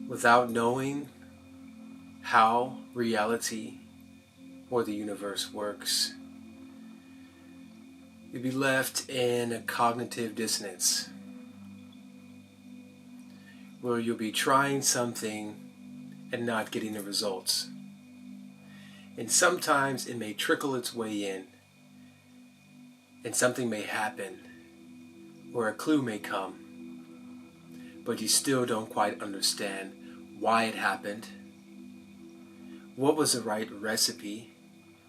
without knowing how reality or the universe works, you'll be left in a cognitive dissonance where you'll be trying something and not getting the results. And sometimes it may trickle its way in, and something may happen, or a clue may come, but you still don't quite understand why it happened. What was the right recipe?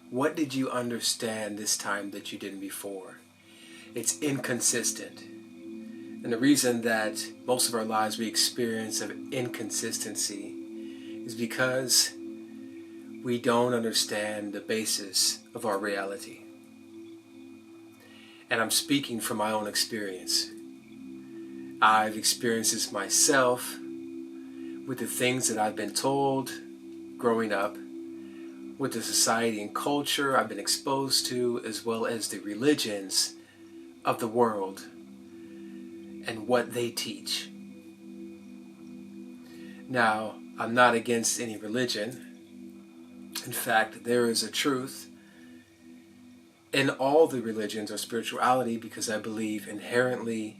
What did you understand this time that you didn't before? It's inconsistent. And the reason that most of our lives we experience of inconsistency is because we don't understand the basis of our reality. And I'm speaking from my own experience. I've experienced this myself with the things that I've been told growing up, with the society and culture I've been exposed to, as well as the religions of the world and what they teach. Now, I'm not against any religion. In fact, there is a truth in all the religions or spirituality, because I believe inherently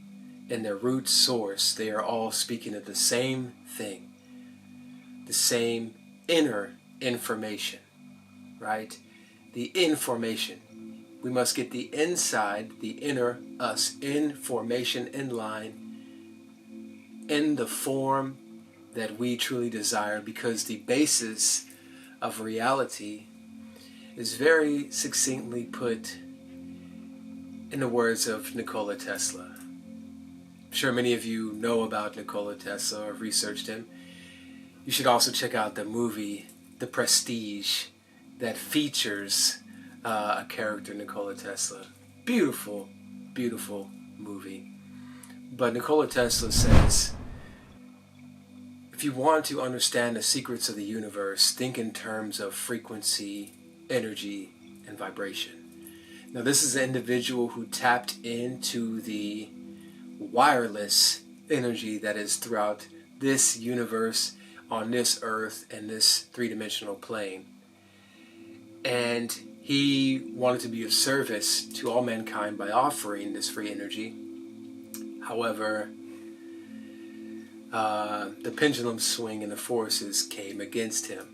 in their root source, they are all speaking of the same thing, the same inner information, right? The information. We must get the inside, the inner us, information in line, in the form that we truly desire, because the basis of reality is very succinctly put in the words of Nikola Tesla. I'm sure many of you know about Nikola Tesla or have researched him. You should also check out the movie The Prestige that features a character, Nikola Tesla. Beautiful, beautiful movie. But Nikola Tesla says, if you want to understand the secrets of the universe, think in terms of frequency, energy, and vibration. Now, this is an individual who tapped into the wireless energy that is throughout this universe, on this earth, and this three-dimensional plane. And he wanted to be of service to all mankind by offering this free energy. However, the pendulum swing and the forces came against him.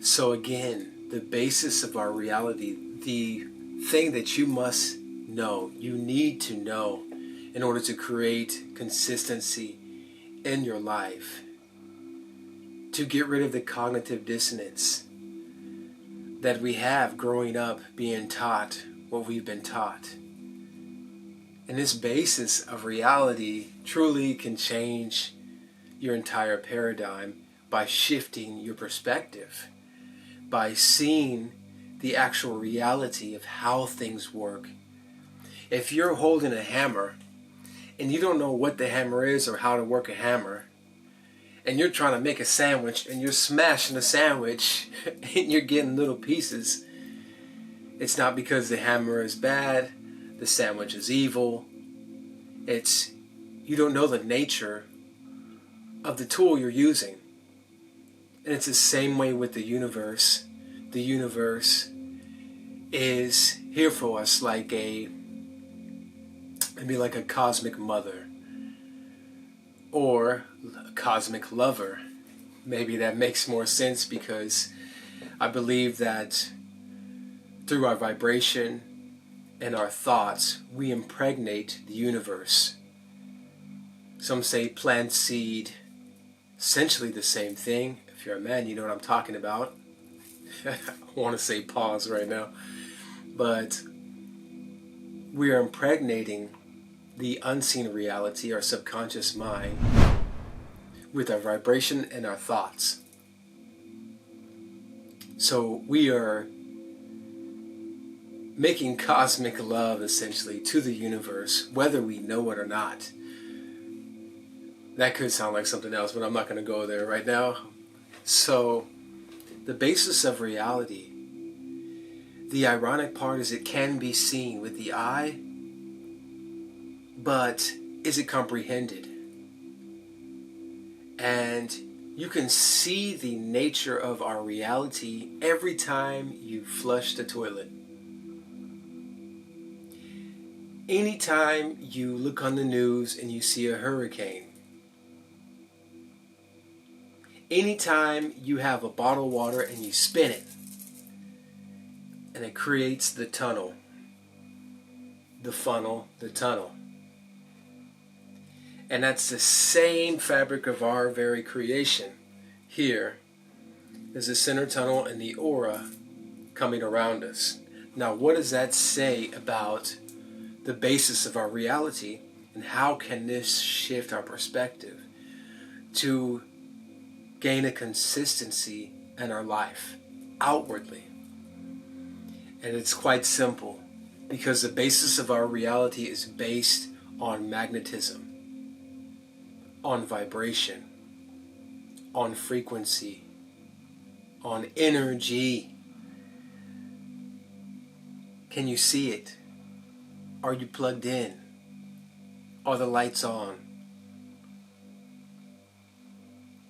So again, the basis of our reality, the thing that you must know, you need to know in order to create consistency in your life, to get rid of the cognitive dissonance that we have growing up being taught what we've been taught. And this basis of reality truly can change your entire paradigm by shifting your perspective, by seeing the actual reality of how things work. If you're holding a hammer and you don't know what the hammer is or how to work a hammer, and you're trying to make a sandwich and you're smashing the sandwich and you're getting little pieces, it's not because the hammer is bad, the sandwich is evil. It's you don't know the nature of the tool you're using. And it's the same way with the universe. The universe is here for us like maybe like a cosmic mother or a cosmic lover. Maybe that makes more sense, because I believe that through our vibration and our thoughts, we impregnate the universe. Some say plant seed, essentially the same thing. If you're a man, you know what I'm talking about. I want to say pause right now. But we are impregnating the unseen reality, our subconscious mind, with our vibration and our thoughts. So we are making cosmic love essentially to the universe, whether we know it or not. That could sound like something else, but I'm not going to go there right now. So the basis of reality, the ironic part is it can be seen with the eye, but is it comprehended? And you can see the nature of our reality every time you flush the toilet. Anytime you look on the news and you see a hurricane. Anytime you have a bottle of water and you spin it, and it creates the tunnel, the funnel, the tunnel. And that's the same fabric of our very creation. Here is the center tunnel and the aura coming around us. Now, what does that say about the basis of our reality, and how can this shift our perspective to gain a consistency in our life outwardly? And it's quite simple, because the basis of our reality is based on magnetism, on vibration, on frequency, on energy. Can you see it? Are you plugged in? Are the lights on?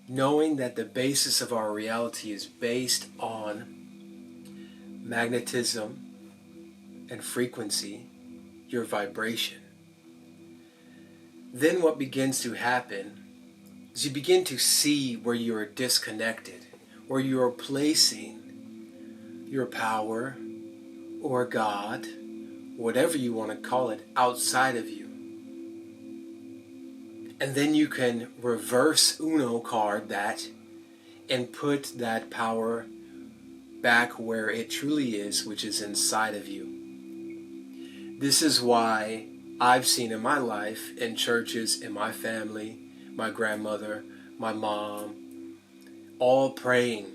Knowing that the basis of our reality is based on magnetism and frequency, your vibration. Then what begins to happen is you begin to see where you are disconnected, where you are placing your power or God, whatever you want to call it, outside of you. And then you can reverse Uno card that and put that power back where it truly is, which is inside of you. This is why I've seen in my life, in churches, in my family, my grandmother, my mom, all praying,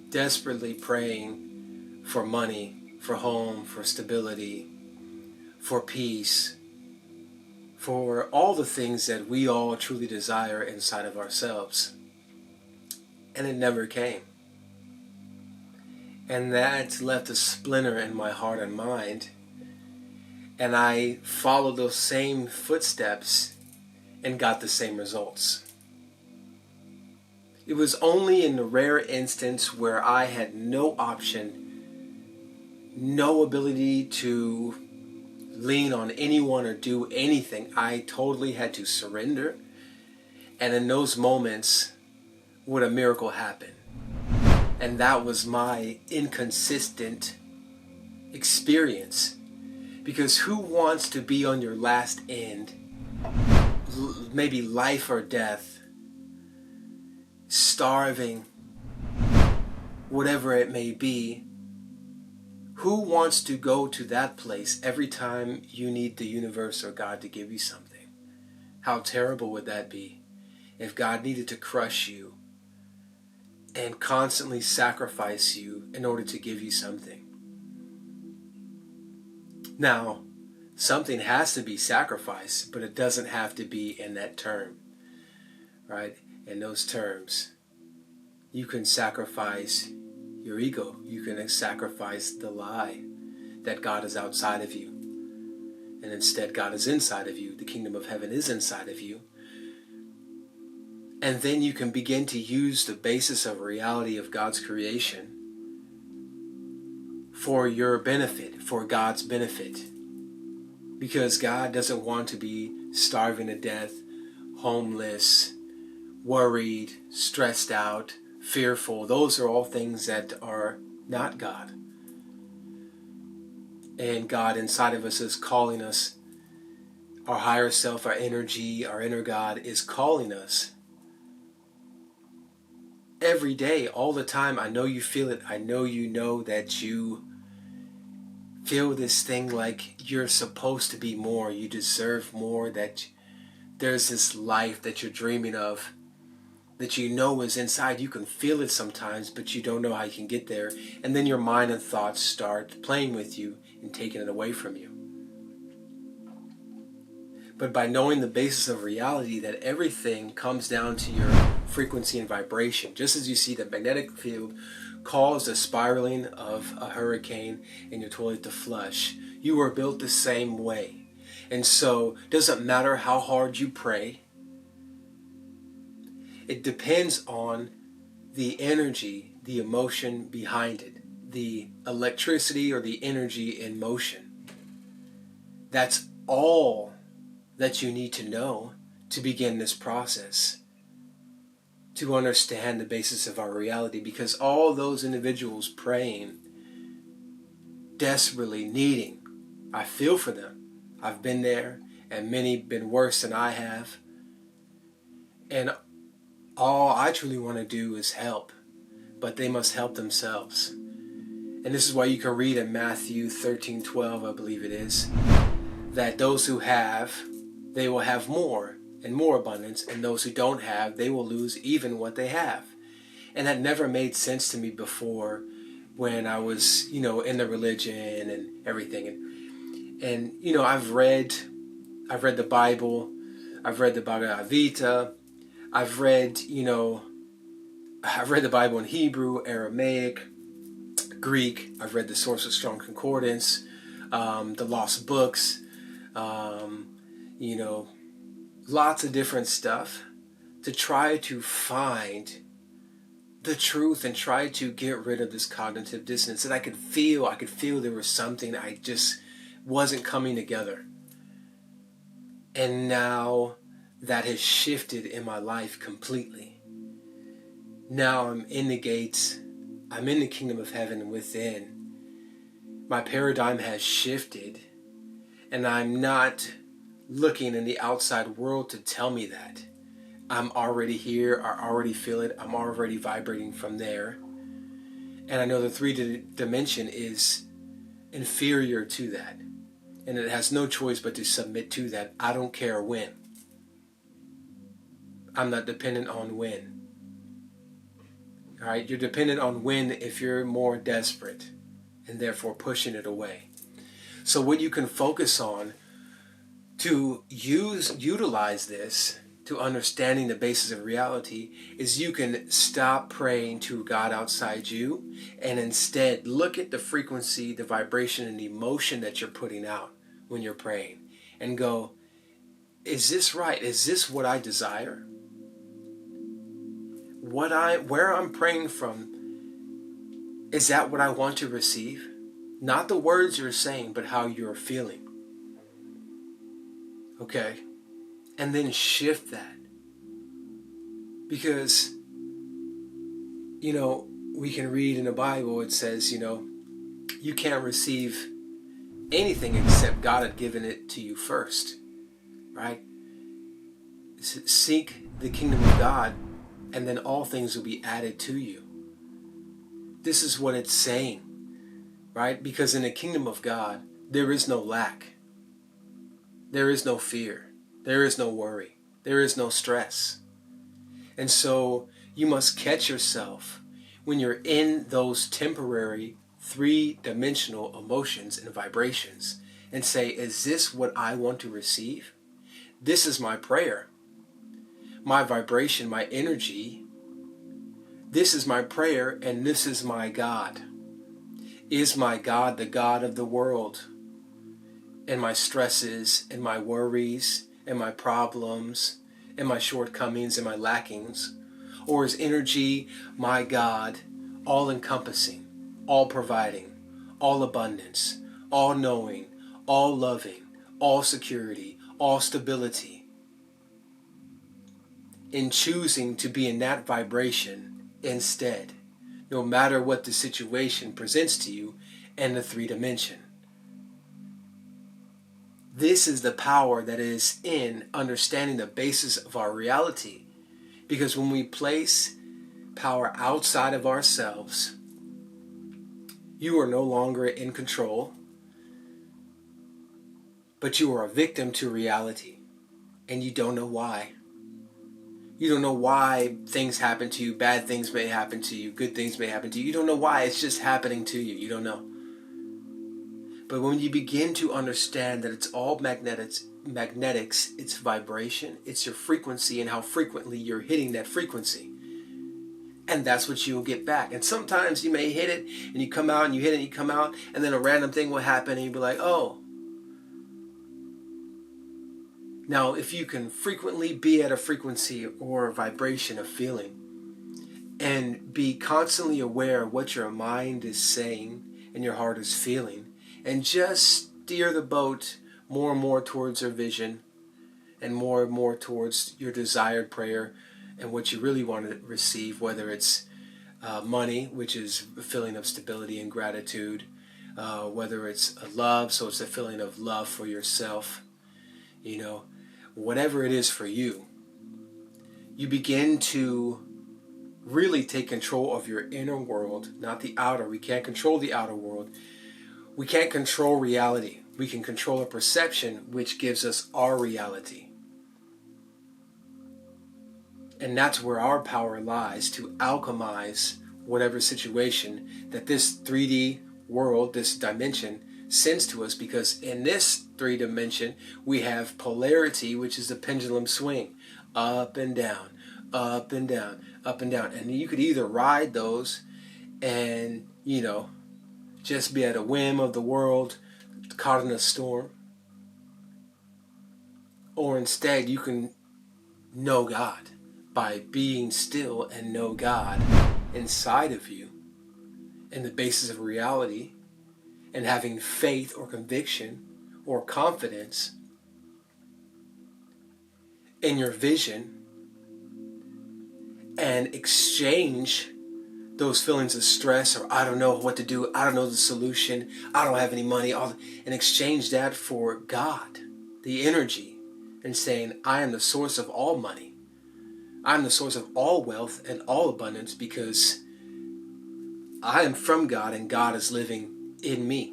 desperately praying for money, for home, for stability, for peace, for all the things that we all truly desire inside of ourselves. And it never came. And that left a splinter in my heart and mind. And I followed those same footsteps and got the same results. It was only in the rare instance where I had no option, no ability to lean on anyone or do anything. I totally had to surrender. And in those moments would a miracle happen. And that was my inconsistent experience. Because who wants to be on your last end, maybe life or death, starving, whatever it may be? Who wants to go to that place every time you need the universe or God to give you something? How terrible would that be if God needed to crush you and constantly sacrifice you in order to give you something? Now, something has to be sacrificed, but it doesn't have to be in that term, right? In those terms, you can sacrifice your ego. You can sacrifice the lie that God is outside of you. And instead, God is inside of you. The kingdom of heaven is inside of you. And then you can begin to use the basis of reality of God's creation for your benefit, for God's benefit. Because God doesn't want to be starving to death, homeless, worried, stressed out, fearful. Those are all things that are not God. And God inside of us is calling us, our higher self, our energy, our inner God is calling us every day, all the time. I know you feel it. I know you know that you feel this thing like you're supposed to be more. You deserve more. That there's this life that you're dreaming of, that you know is inside. You can feel it sometimes, but you don't know how you can get there. And then your mind and thoughts start playing with you and taking it away from you. But by knowing the basis of reality, that everything comes down to your frequency and vibration. Just as you see the magnetic field cause the spiraling of a hurricane in your toilet to flush, you are built the same way. And so it doesn't matter how hard you pray, It depends on the energy, the emotion behind it, the electricity or the energy in motion. That's all that you need to know to begin this process, to understand the basis of our reality, because all those individuals praying, desperately needing, I feel for them. I've been there, and many been worse than I have. And all I truly want to do is help, but they must help themselves. And this is why you can read in Matthew 13:12, I believe it is, that those who have, they will have more and more abundance, and those who don't have, they will lose even what they have. And that never made sense to me before, when I was, in the religion and everything. And I've read the Bible, I've read the Bhagavad Gita, I've read the Bible in Hebrew, Aramaic, Greek. I've read the Source of Strong Concordance, the Lost Books, lots of different stuff to try to find the truth and try to get rid of this cognitive dissonance. And I could feel there was something I just wasn't coming together. And now that has shifted in my life completely. Now I'm in the gates. I'm in the kingdom of heaven within. My paradigm has shifted, and I'm not looking in the outside world to tell me that. I'm already here. I already feel it. I'm already vibrating from there. And I know the 3D dimension is inferior to that. And it has no choice but to submit to that. I don't care when. I'm not dependent on when. All right, you're dependent on when if you're more desperate and therefore pushing it away. So what you can focus on to utilize this to understanding the basis of reality is you can stop praying to God outside you and instead look at the frequency, the vibration, and the emotion that you're putting out when you're praying and go, is this right? Is this what I desire? Where I'm praying from, is that what I want to receive? Not the words you're saying, but how you're feeling. Okay? And then shift that. Because, we can read in the Bible, it says, you can't receive anything except God had given it to you first. Right? Seek the kingdom of God, and then all things will be added to you. This is what it's saying, right? Because in the kingdom of God, there is no lack. There is no fear. There is no worry. There is no stress. And so you must catch yourself when you're in those temporary 3-dimensional emotions and vibrations and say, is this what I want to receive? This is my prayer. My vibration, my energy, this is my prayer, and this is my God. Is my God the God of the world? And my stresses, and my worries, and my problems, and my shortcomings, and my lackings? Or is energy my God, all-encompassing, all-providing, all-abundance, all-knowing, all-loving, all-security, all-stability? In choosing to be in that vibration instead, no matter what the situation presents to you in the 3-dimension. This is the power that is in understanding the basis of our reality. Because when we place power outside of ourselves, you are no longer in control, but you are a victim to reality, and you don't know why. You don't know why things happen to you. Bad things may happen to you. Good things may happen to you. You don't know why. It's just happening to you. You don't know. But when you begin to understand that it's all magnetics, it's vibration, it's your frequency and how frequently you're hitting that frequency. And that's what you'll get back. And sometimes you may hit it and you come out and you hit it and you come out and then a random thing will happen and you'll be like, oh. Now, if you can frequently be at a frequency or a vibration of feeling and be constantly aware of what your mind is saying and your heart is feeling, and just steer the boat more and more towards your vision and more towards your desired prayer and what you really want to receive, whether it's money, which is a feeling of stability and gratitude, whether it's a love, so it's a feeling of love for yourself, whatever it is for you, you begin to really take control of your inner world, not the outer. We can't control the outer world. We can't control reality. We can control a perception, which gives us our reality. And that's where our power lies, to alchemize whatever situation that this 3D world, this dimension, sends to us. Because in this 3 dimension, we have polarity, which is the pendulum swing, up and down, up and down, up and down. And you could either ride those and, just be at a whim of the world, caught in a storm. Or instead, you can know God by being still and know God inside of you and the basis of reality, and having faith or conviction or confidence in your vision, and exchange those feelings of stress or I don't know what to do, I don't know the solution, I don't have any money, and exchange that for God, the energy, and saying, I am the source of all money. I'm the source of all wealth and all abundance because I am from God and God is living in me.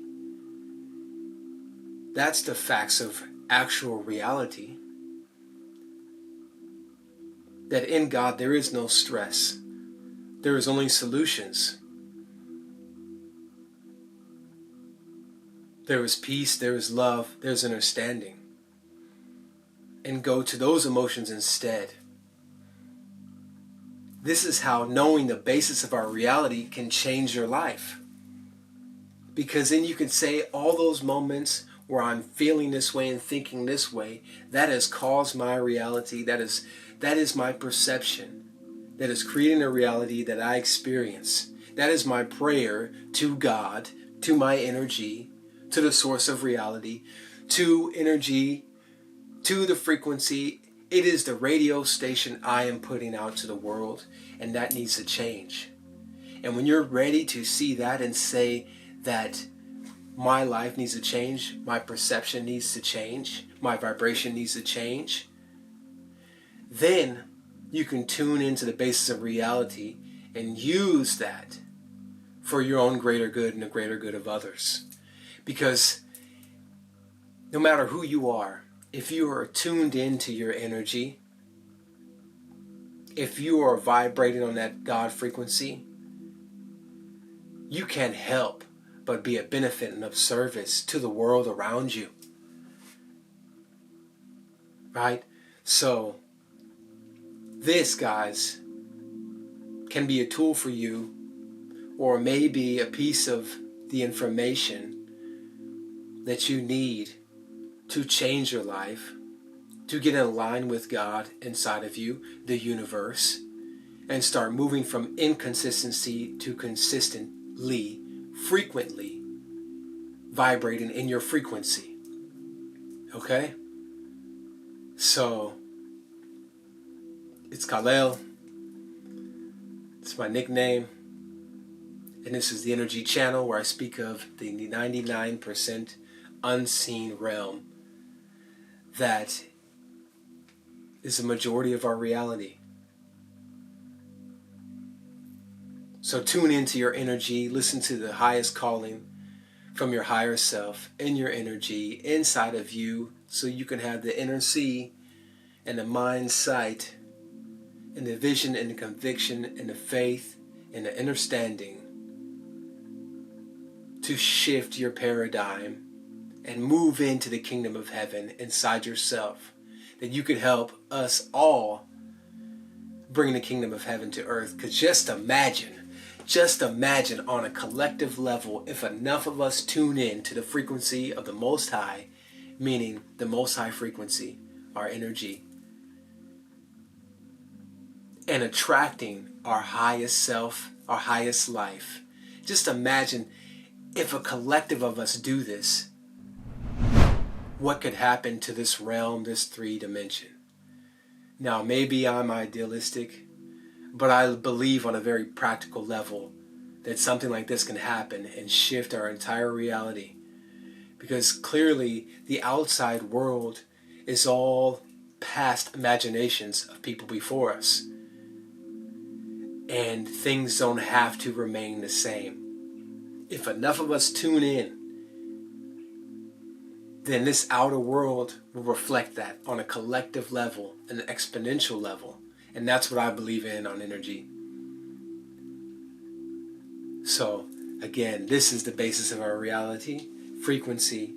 That's the facts of actual reality. That in God there is no stress. There is only solutions. There is peace, there is love, there's understanding. And go to those emotions instead. This is how knowing the basis of our reality can change your life. Because then you can say all those moments where I'm feeling this way and thinking this way, that has caused my reality, that is my perception, that is creating a reality that I experience. That is my prayer to God, to my energy, to the source of reality, to energy, to the frequency. It is the radio station I am putting out to the world, and that needs to change. And when you're ready to see that and say that my life needs to change, my perception needs to change, my vibration needs to change, then you can tune into the basis of reality and use that for your own greater good and the greater good of others. Because no matter who you are, if you are tuned into your energy, if you are vibrating on that God frequency, you can't help but be a benefit and of service to the world around you. Right? So, this, guys, can be a tool for you, or maybe a piece of the information that you need to change your life, to get in line with God inside of you, the universe, and start moving from inconsistency to consistently, frequently vibrating in your frequency. Okay? So, it's Khalil. It's my nickname. And this is the Energy Channel, where I speak of the 99% unseen realm that is the majority of our reality. So tune into your energy, listen to the highest calling from your higher self in your energy inside of you, so you can have the inner see and the mind sight and the vision and the conviction and the faith and the understanding to shift your paradigm and move into the kingdom of heaven inside yourself, that you could help us all bring the kingdom of heaven to earth. Because just imagine on a collective level, if enough of us tune in to the frequency of the Most High, meaning the Most High frequency, our energy, and attracting our highest self, our highest life. Just imagine if a collective of us do this, what could happen to this realm, this 3D? Now, maybe I'm idealistic, but I believe on a very practical level that something like this can happen and shift our entire reality. Because clearly the outside world is all past imaginations of people before us. And things don't have to remain the same. If enough of us tune in, then this outer world will reflect that on a collective level, an exponential level. And that's what I believe in on energy. So, again, this is the basis of our reality: frequency,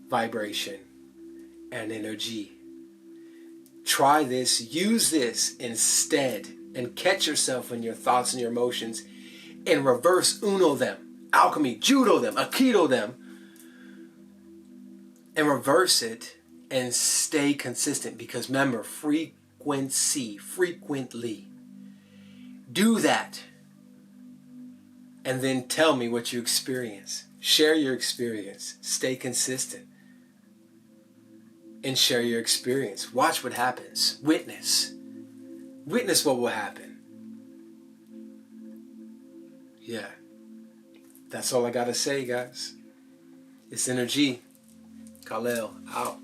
vibration, and energy. Try this, use this instead, and catch yourself in your thoughts and your emotions, and reverse Uno them, alchemy, judo them, aikido them, and reverse it and stay consistent. Because remember, frequency, frequently. Do that. And then tell me what you experience. Share your experience. Stay consistent. And share your experience. Watch what happens. Witness. Witness what will happen. Yeah. That's all I gotta say, guys. It's energy. Khalil out.